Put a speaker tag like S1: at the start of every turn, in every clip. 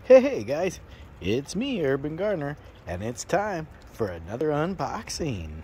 S1: Hey guys, it's me, Urban Gardener, and it's time for another unboxing.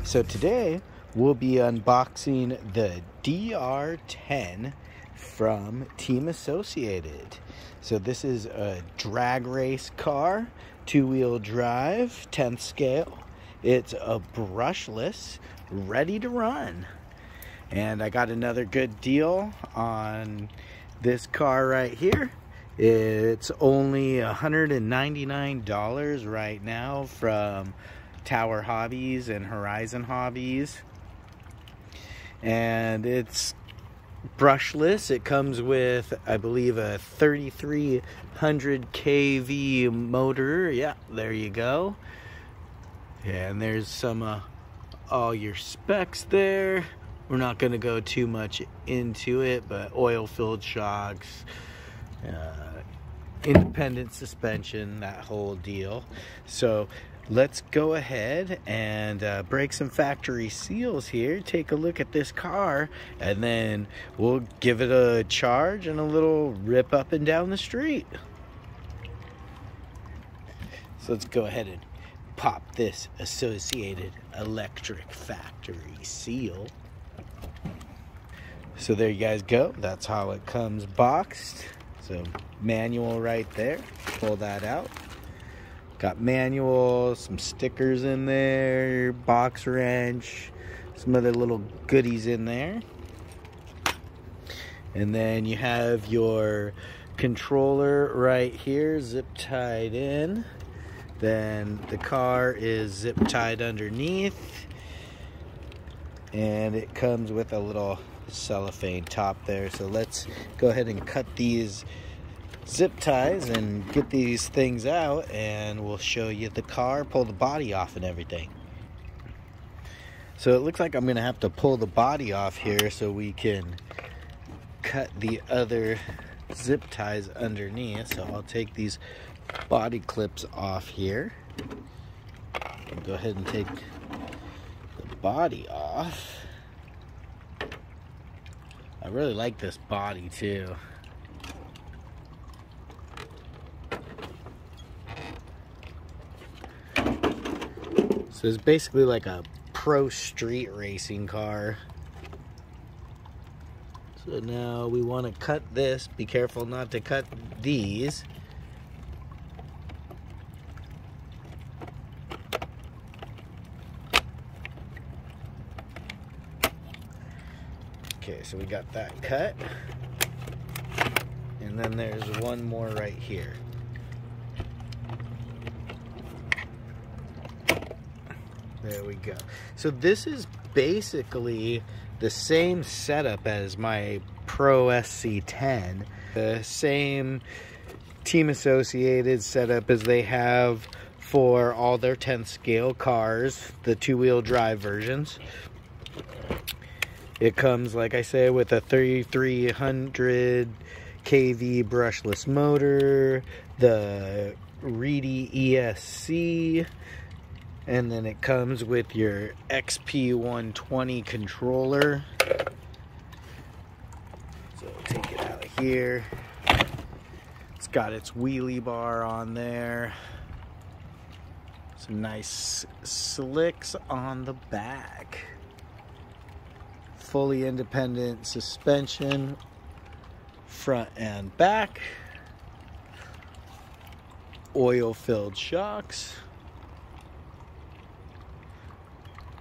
S1: So today we'll be unboxing the DR10 from Team Associated. So this is a drag race car, two-wheel drive, 10th scale. It's a brushless, ready to run. And I got another good deal on this car right here. It's only $199 right now from Tower Hobbies and Horizon Hobbies, and brushless. It comes with, I believe, a 3300 kV motor. Yeah, there you go. And there's some all your specs there. We're not going to go too much into it, but oil-filled shocks, independent suspension, that whole deal. So let's go ahead and break some factory seals here, take a look at this car, and then we'll give it a charge and a little rip up and down the street. So let's go ahead and pop this Associated Electric factory seal. So there you guys go. That's how it comes boxed. So manual right there. Pull that out. Got manual, some stickers in there, box wrench, some other little goodies in there. And then you have your controller right here, zip tied in. Then the car is zip tied underneath. And it comes with a little cellophane top there. So let's go ahead and cut these zip ties and get these things out, and we'll show you the car, pull the body off and everything. So it looks like I'm gonna have to pull the body off here so we can cut the other zip ties underneath. So I'll take these body clips off here and go ahead and take the body off. I really like this body too. So it's basically like a pro street racing car. So now we want to cut this. Be careful not to cut these. Okay, so we got that cut. And then there's one more right here. There we go. So this is basically the same setup as my Pro SC10. The same Team Associated setup as they have for all their 10th scale cars, the two-wheel drive versions. It comes, like I say, with a 3300 kV brushless motor, the Reedy ESC, and then it comes with your XP120 controller. So take it out of here. It's got its wheelie bar on there. Some nice slicks on the back. Fully independent suspension, front and back. Oil-filled shocks.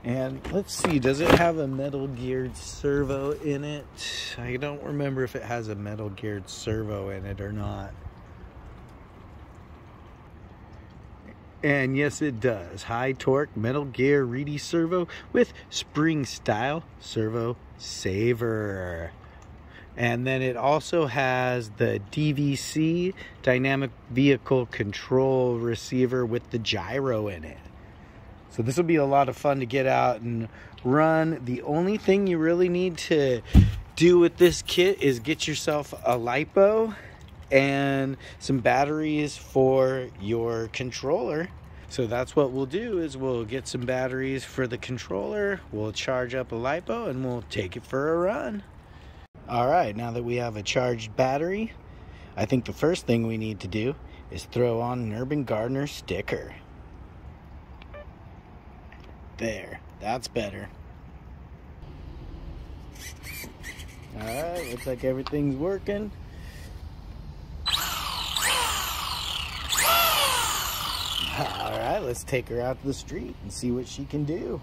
S1: And let's see, does it have a metal geared servo in it? I don't remember if it has a metal geared servo in it or not. And yes, it does. High torque metal gear Reedy servo with spring style servo saver. And then it also has the DVC, dynamic vehicle control receiver, with the gyro in it. So this will be a lot of fun to get out and run. The only thing you really need to do with this kit is get yourself a LiPo and some batteries for your controller. So that's what we'll do, is we'll get some batteries for the controller, we'll charge up a LiPo, and we'll take it for a run. All right, now that we have a charged battery, I think the first thing we need to do is throw on an Urban Gardener sticker. There, that's better. All right, looks like everything's working. All right, let's take her out to the street and see what she can do.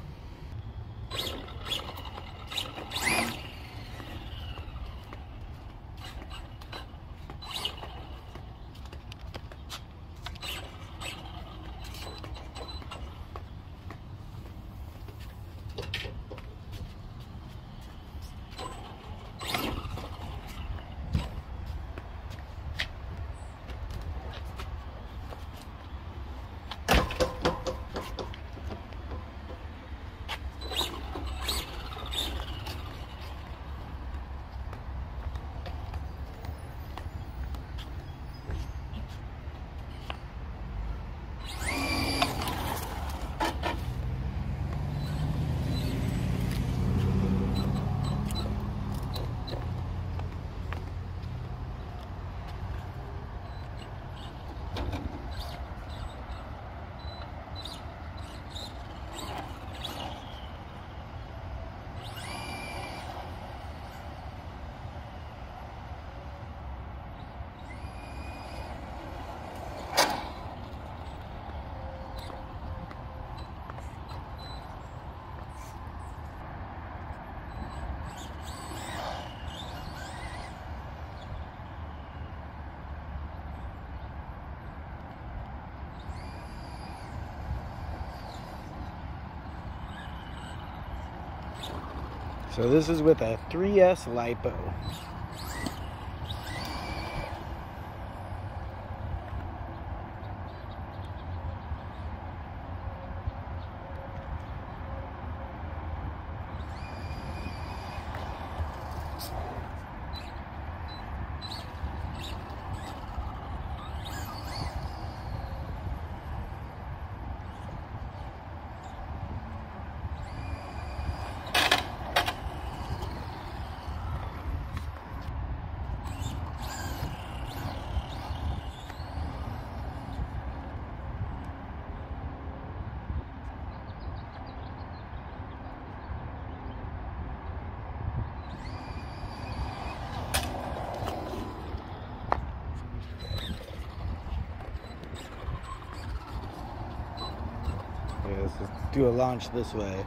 S1: So this is with a 3S LiPo. Let's do a launch this way.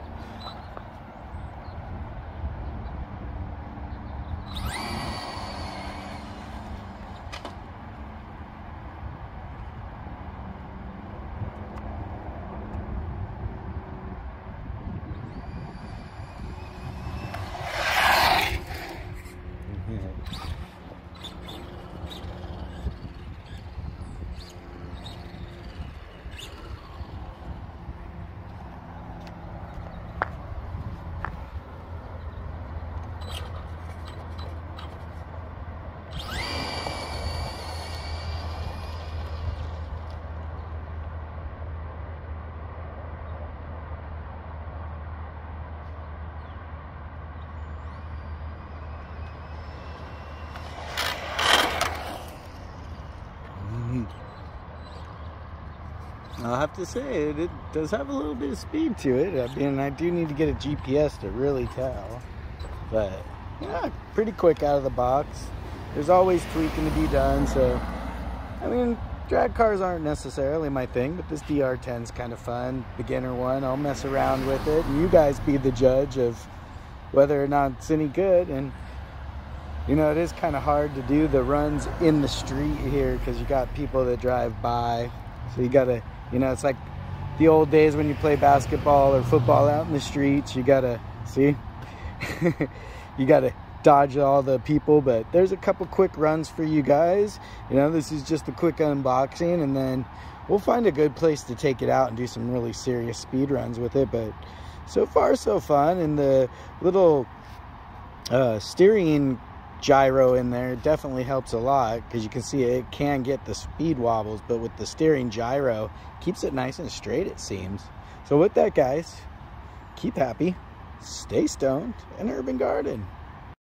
S1: I'll have to say it does have a little bit of speed to it. I mean, I do need to get a GPS to really tell, but yeah, pretty quick out of the box. There's always tweaking to be done, so I mean, drag cars aren't necessarily my thing, but this DR10 is kind of fun, beginner one. I'll mess around with it, and you guys be the judge of whether or not it's any good. And you know, it is kind of hard to do the runs in the street here because you got people that drive by, so you gotta, you know, it's like the old days when you play basketball or football out in the streets. You gotta, see, you gotta dodge all the people. But there's a couple quick runs for you guys. You know, this is just a quick unboxing, and then we'll find a good place to take it out and do some really serious speed runs with it. But so far so fun. And the little steering gyro in there definitely helps a lot, because you can see it can get the speed wobbles, but with the steering gyro, keeps it nice and straight, it seems. So with that, guys, keep happy, stay stoned, and urban garden.